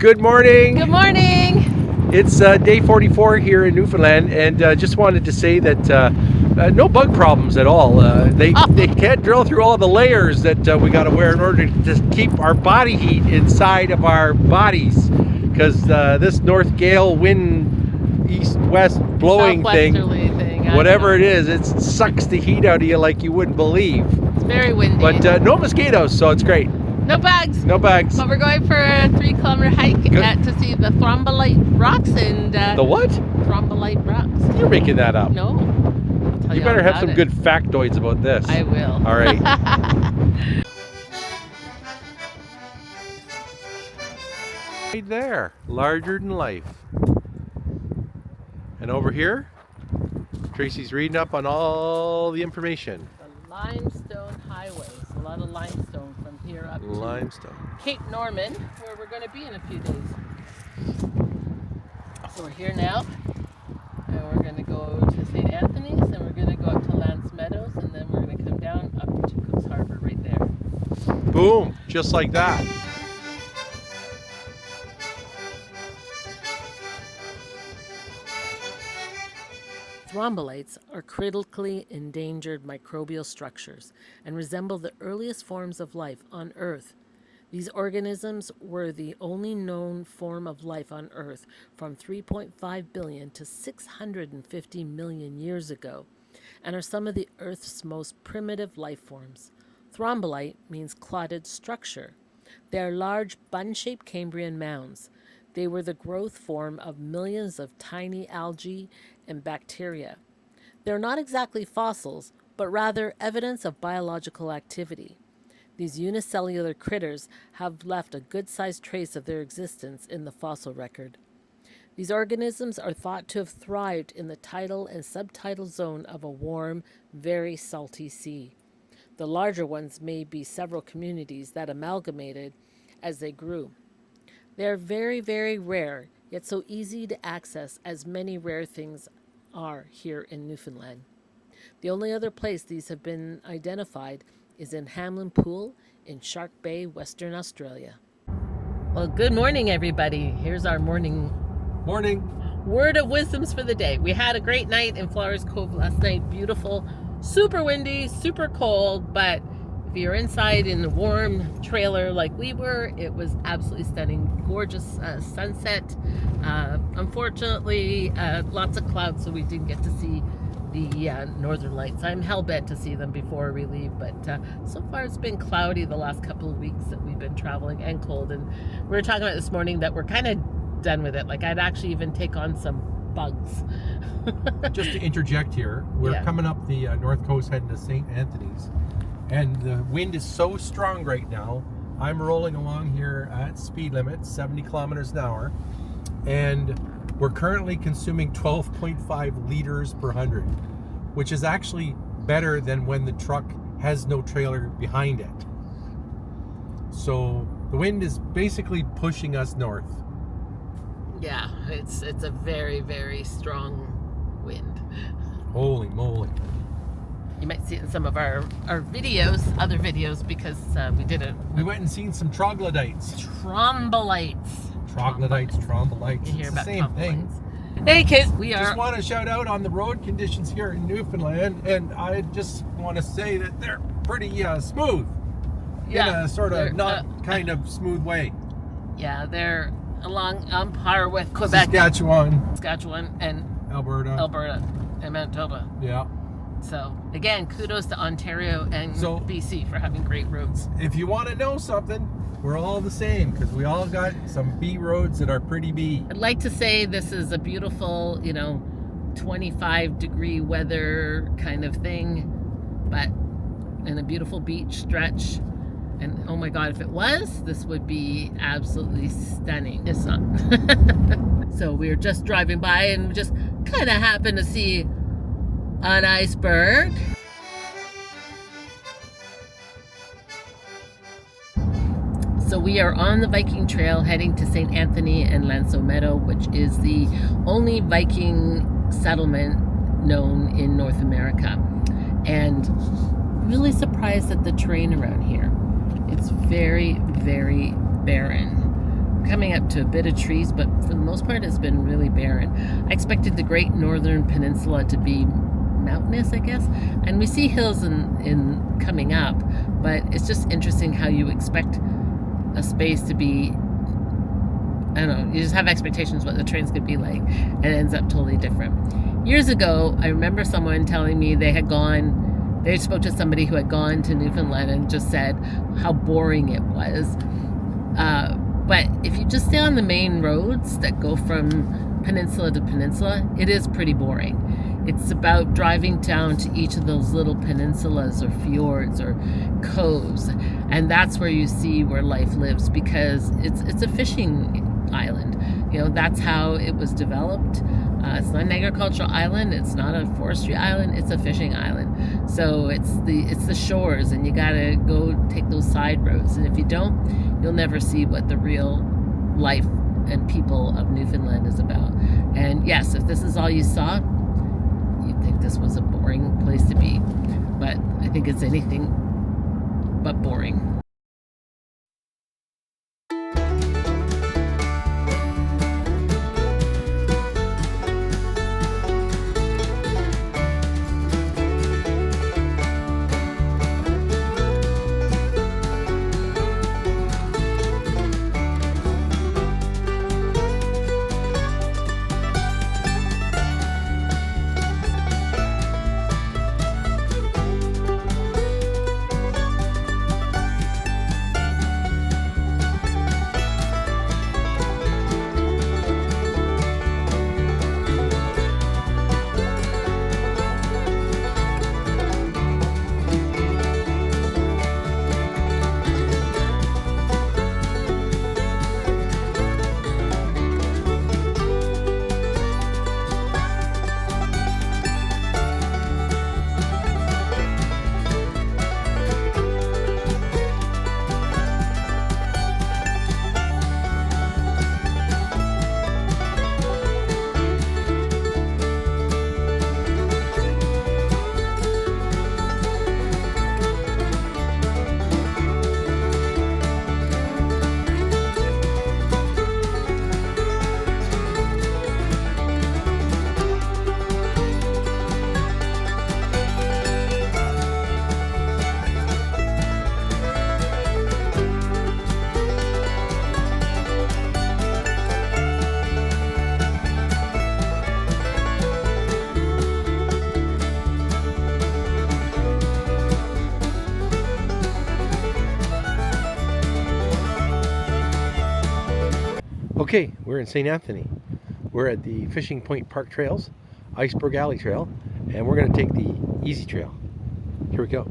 Good morning. Good morning. It's day 44 here in Newfoundland, and just wanted to say that no bug problems at all. They can't drill through all the layers that we got to wear in order to keep our body heat inside of our bodies, because this north gale wind, east-west blowing thing, whatever it is, it sucks the heat out of you like you wouldn't believe. It's very windy. But no mosquitoes, so it's great. No bugs. No bugs. But we're going for a 3-kilometer hike to see the thrombolite rocks and the what? Thrombolites rocks. You're making that up. No. You better have some good factoids about this. I will. All right. Right there, larger than life. And over here, Tracy's reading up on all the information. The limestone highway. A lot of limestone from here up to Cape Norman, where we're going to be in a few days. So we're here now, and we're going to go to St. Anthony's, and we're going to go up to Meadows, and then we're going to come down up to Cook's Harbor right there. Boom, just like that. Thrombolites are critically endangered microbial structures and resemble the earliest forms of life on Earth. These organisms were the only known form of life on Earth from 3.5 billion to 650 million years ago, and are some of the Earth's most primitive life forms. Thrombolite means clotted structure. They are large bun-shaped Cambrian mounds. They were the growth form of millions of tiny algae and bacteria. They're not exactly fossils, but rather evidence of biological activity. These unicellular critters have left a good-sized trace of their existence in the fossil record. These organisms are thought to have thrived in the tidal and subtidal zone of a warm, very salty sea. The larger ones may be several communities that amalgamated as they grew. They are very, very rare, yet so easy to access as many rare things are here in Newfoundland. The only other place these have been identified is in Hamlin Pool in Shark Bay, Western Australia. Well, good morning, everybody. Here's our morning word of wisdoms for the day. We had a great night in Flowers Cove last night. Beautiful, super windy, super cold, but if you're inside in a warm trailer like we were, it was absolutely stunning. Gorgeous sunset. Unfortunately, lots of clouds, so we didn't get to see the northern lights. I'm hell-bent to see them before we leave, but so far it's been cloudy the last couple of weeks that we've been traveling, and cold. And we were talking about this morning that we're kind of done with it. Like, I'd actually even take on some bugs. Just to interject here, we're coming up the north coast heading to St. Anthony's. And the wind is so strong right now. I'm rolling along here at speed limit, 70 kilometers an hour. And we're currently consuming 12.5 liters per 100, which is actually better than when the truck has no trailer behind it. So the wind is basically pushing us north. Yeah, it's a very, very strong wind. Holy moly. You might see it in some of our videos, other videos, because we did it. We went and seen some troglodytes. Thrombolites. Thrombolites. You hear it's about the same thing. Hey kids, we are... Just want to shout out on the road conditions here in Newfoundland, and I just want to say that they're pretty smooth. Yeah. In a sort of kind of smooth way. Yeah, they're on par with Quebec. Saskatchewan and Alberta and Manitoba. Yeah. So, again, kudos to Ontario and BC for having great roads. If you want to know something, we're all the same, because we all got some B roads that are pretty B. I'd like to say this is a beautiful, 25-degree weather kind of thing, but in a beautiful beach stretch. And oh my God, if it was, this would be absolutely stunning. It's not. So we were just driving by and just kind of happened to see an iceberg. So we are on the Viking Trail heading to St. Anthony and Meadows, which is the only Viking settlement known in North America. And really surprised at the terrain around here. It's very, very barren. coming up to a bit of trees, but for the most part it's been really barren. I expected the Great Northern Peninsula to be mountainous, I guess, and we see hills in coming up, but it's just interesting how you expect a space to be, I don't know, you just have expectations what the trains could be like, and it ends up totally different. Years ago, I remember someone telling me they spoke to somebody who had gone to Newfoundland and just said how boring it was. But if you just stay on the main roads that go from peninsula to peninsula, it is pretty boring. It's about driving down to each of those little peninsulas or fjords or coves, and that's where you see where life lives, because it's a fishing island. You know, that's how it was developed. It's not an agricultural island. It's not a forestry island. It's a fishing island. So it's the shores, and you gotta go take those side roads. And if you don't, you'll never see what the real life and people of Newfoundland is about. And yes, if this is all you saw, you'd think this was a boring place to be. But I think it's anything but boring. Okay, we're in St. Anthony. We're at the Fishing Point Park Trails, Iceberg Alley Trail, and we're going to take the easy trail. Here we go.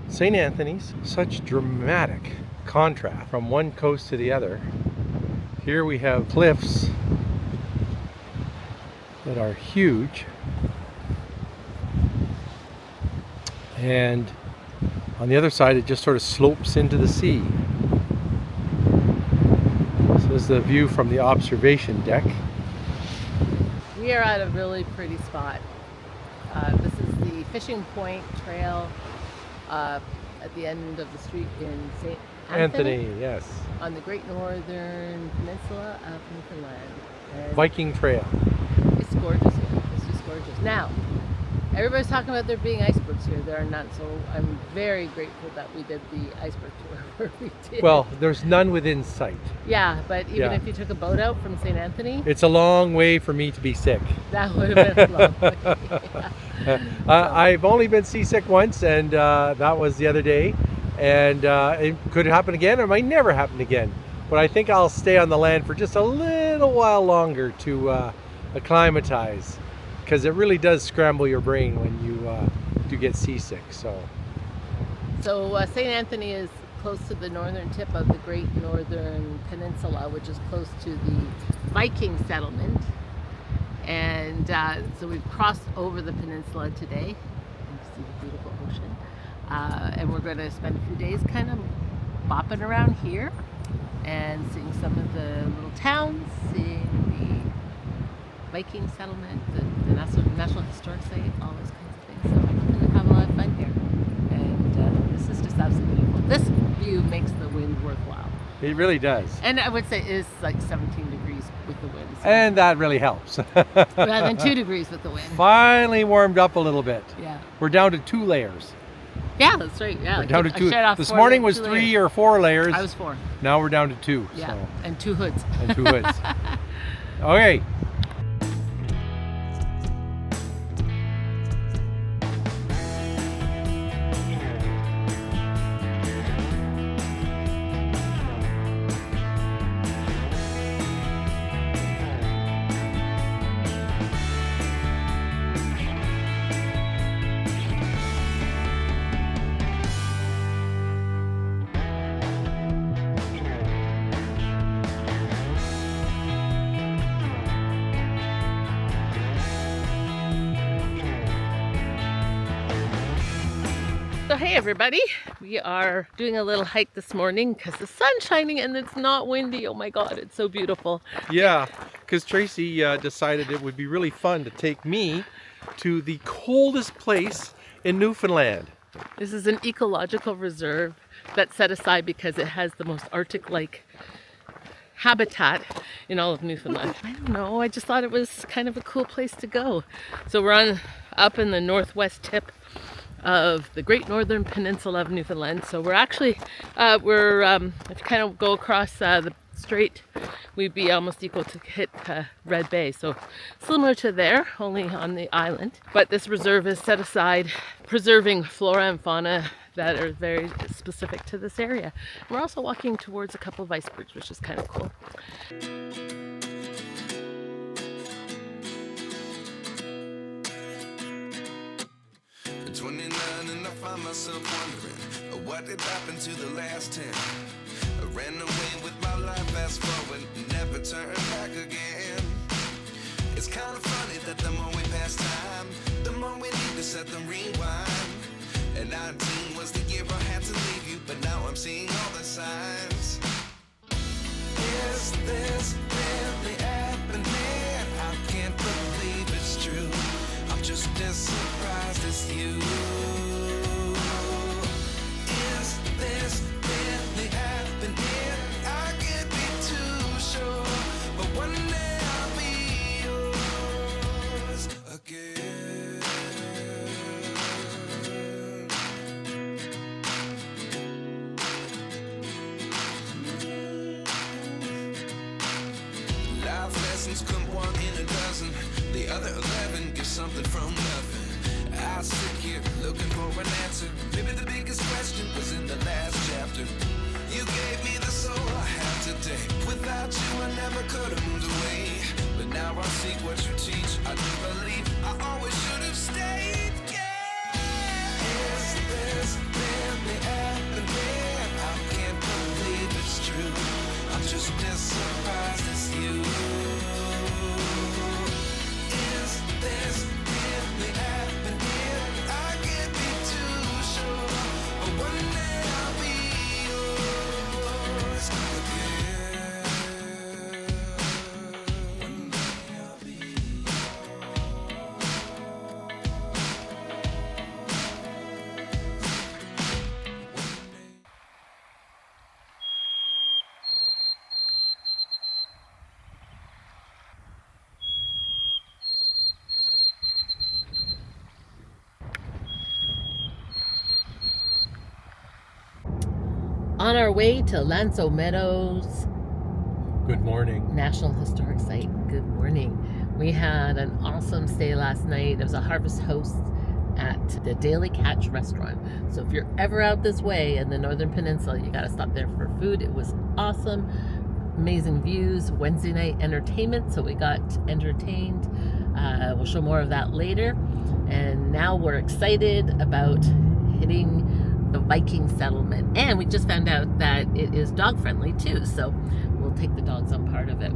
St. Anthony's, such dramatic contrast from one coast to the other. Here we have cliffs that are huge, and on the other side it just sort of slopes into the sea. So this is the view from the observation deck. We are at a really pretty spot. This is the Fishing Point Trail at the end of the street in St. Anthony, yes. On the Great Northern Peninsula of Newfoundland. And Viking Trail. it's gorgeous here. It's just gorgeous. Now, Everybody's talking about there being icebergs here. There are none, so I'm very grateful that we did the iceberg tour where we did. Well, there's none within sight. Yeah, but even if you took a boat out from St. Anthony, it's a long way for me to be sick. That would have been a long way. I've only been seasick once, and that was the other day. And it could happen again, or it might never happen again. But I think I'll stay on the land for just a little while longer to acclimatize, because it really does scramble your brain when you do get seasick. So St. Anthony is close to the northern tip of the Great Northern Peninsula, which is close to the Viking settlement. And so we've crossed over the peninsula today. You can see the beautiful ocean. And we're going to spend a few days kind of bopping around here and seeing some of the little towns, seeing the Viking settlement, the National Historic Site, all those kinds of things. So we're going to have a lot of fun here. And this is just absolutely beautiful. This view makes the wind worthwhile. it really does. And I would say it's like 17 degrees with the wind. So And that really helps. rather than 2 degrees with the wind. Finally warmed up a little bit. Yeah. We're down to 2 layers. Yeah, that's right. Yeah. We're down to I 2. shared off This 4 morning was 2 3 layers. or 4 layers. I was 4. Now we're down to 2. Yeah. So. And 2 hoods. And 2 hoods. Okay. So hey everybody, we are doing a little hike this morning because the sun's shining and it's not windy. Oh my god, it's so beautiful. Yeah, because Tracy decided it would be really fun to take me to the coldest place in Newfoundland. This is an ecological reserve that's set aside because it has the most Arctic-like habitat in all of Newfoundland. I don't know, I just thought it was kind of a cool place to go. So we're up in the northwest tip of the Great Northern Peninsula of Newfoundland. So we're actually, if you kind of go across the strait, we'd be almost equal to hit Red Bay. So similar to there, only on the island. But this reserve is set aside preserving flora and fauna that are very specific to this area. We're also walking towards a couple of icebergs, which is kind of cool. At 29 and I find myself wondering what did happen to the last 10. I ran away with my life, fast forward, never turn back again. It's kind of funny that the more we pass time, the more we need to set them rewind. And 19 was the year I had to leave you, but now I'm seeing all the signs. Is this really happening? I can't believe it's true. I'm just as surprised as you. Is this really happening? I can't be too sure, but one day I'll be yours again. Life lessons come 1 in a dozen. The other 11 get something from nothing. I sit here looking for an answer. Maybe the biggest question was in the last chapter. You gave me the soul I have today. Without you I never could have moved away. But now I seek what you teach. I do believe I always should have stayed. Yeah. Is this really happening? I can't believe it's true. I'm just as surprised as you. Is this really happening? I can't be too sure, but one day I'll be yours again. One day I'll be yours. on our way to Lanso Meadows Good morning. National Historic Site. Good morning. We had an awesome stay last night. It was a harvest host at the Daily Catch restaurant. So if you're ever out this way in the Northern Peninsula, you got to stop there for food. It was awesome. Amazing views. Wednesday night entertainment, so we got entertained. We'll show more of that later. And now we're excited about hitting the Viking settlement. And we just found out that it is dog friendly too, so we'll take the dogs on part of it.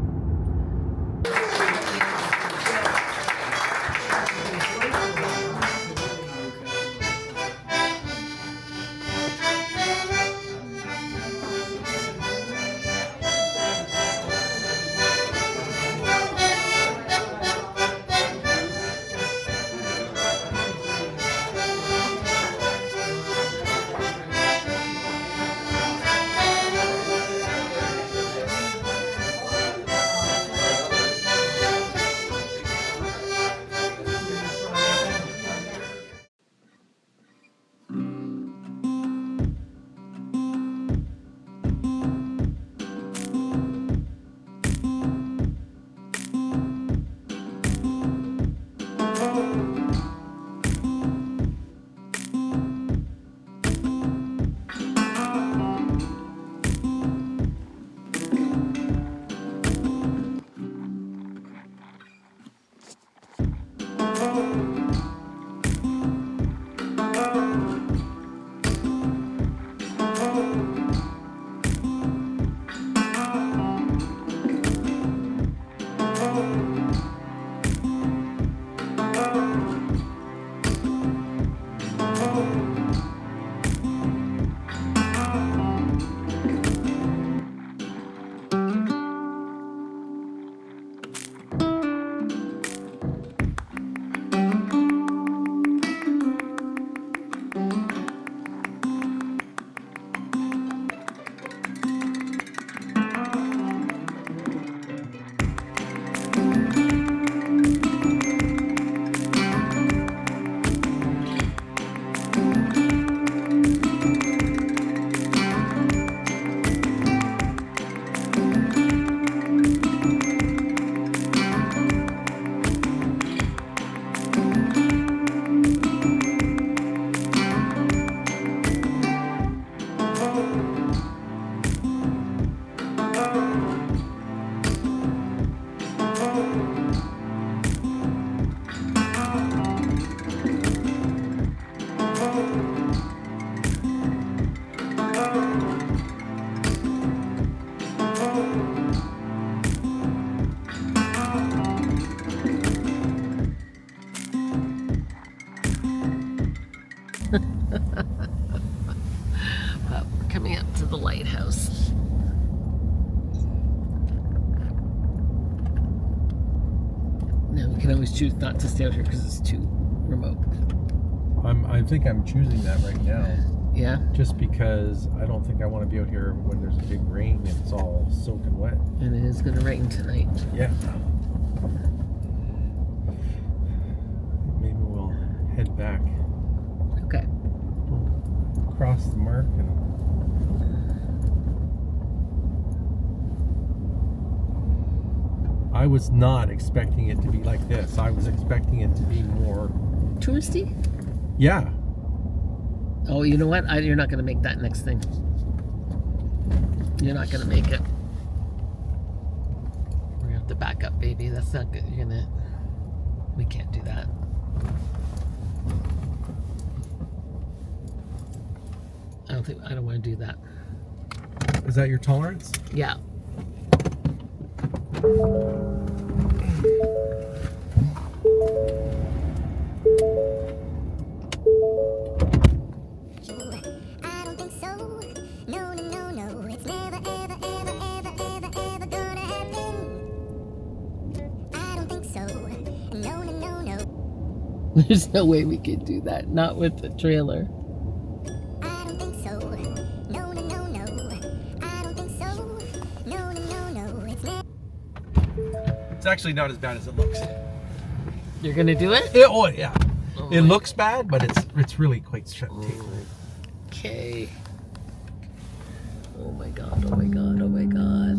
But we're coming up to the lighthouse. Now we can always choose not to stay out here because it's too remote. I think I'm choosing that right now. Yeah? Just because I don't think I want to be out here when there's a big rain and it's all soaking wet. And it is going to rain tonight. Yeah. Maybe we'll head back. Okay. Cross the mark and I was not expecting it to be like this. I was expecting it to be more Touristy? Yeah. Oh, you know what? You're not going to make that next thing. You're not going to make it. We're going to have to back up, baby. That's not good. You're going to... We can't do that. I don't want to do that. Is that your tolerance? Yeah. There's no way we could do that. Not with the trailer. I don't think so. No, no, no, no. I don't think so. No, no, no, no. It's actually not as bad as it looks. You're gonna do it? Yeah, oh yeah. Oh, It looks bad, but it's really quite tapered. Okay. Oh my god, oh my god, oh my god.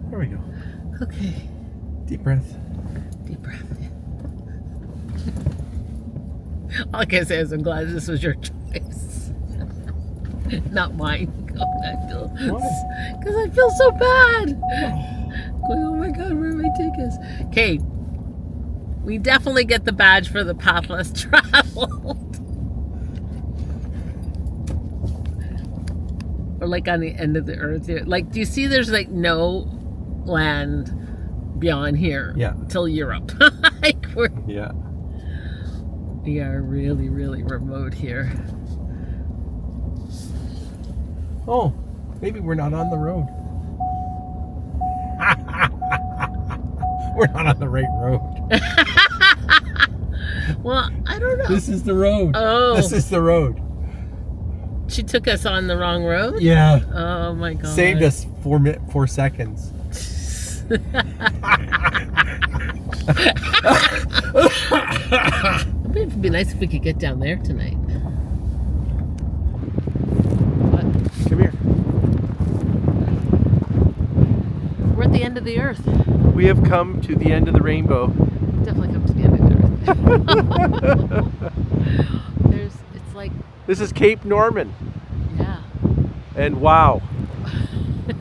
There we go. Okay. Deep breath. Deep breath. All I can say is I'm glad this was your choice. Not mine. Why? Because I feel so bad. Going, oh my god, where did I take us? Okay. We definitely get the badge for the path less traveled. Or like on the end of the earth here. Like, do you see there's like no land beyond here? Yeah. Till Europe. Like Yeah. we are really, really remote here. Oh, maybe we're not on the road. We're not on the right road. Well, I don't know. This is the road. Oh. This is the road. She took us on the wrong road? Yeah. Oh my god. Saved us 4 seconds. It'd be nice if we could get down there tonight. What? Come here. We're at the end of the earth. We have come to the end of the rainbow. Definitely come to the end of the earth. It's like, This is Cape Norman. yeah. And wow.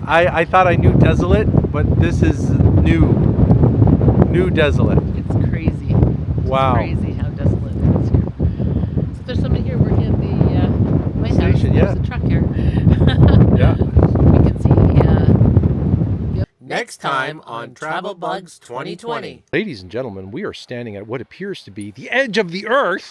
I thought I knew desolate, but this is new. New desolate. It's crazy. Wow. It's crazy how desolate it is here. So there's somebody here working at the lighthouse. Station, yeah. There's a truck here. Yeah. We can see. Next time on Travel Bugs 2020. Ladies and gentlemen, we are standing at what appears to be the edge of the earth.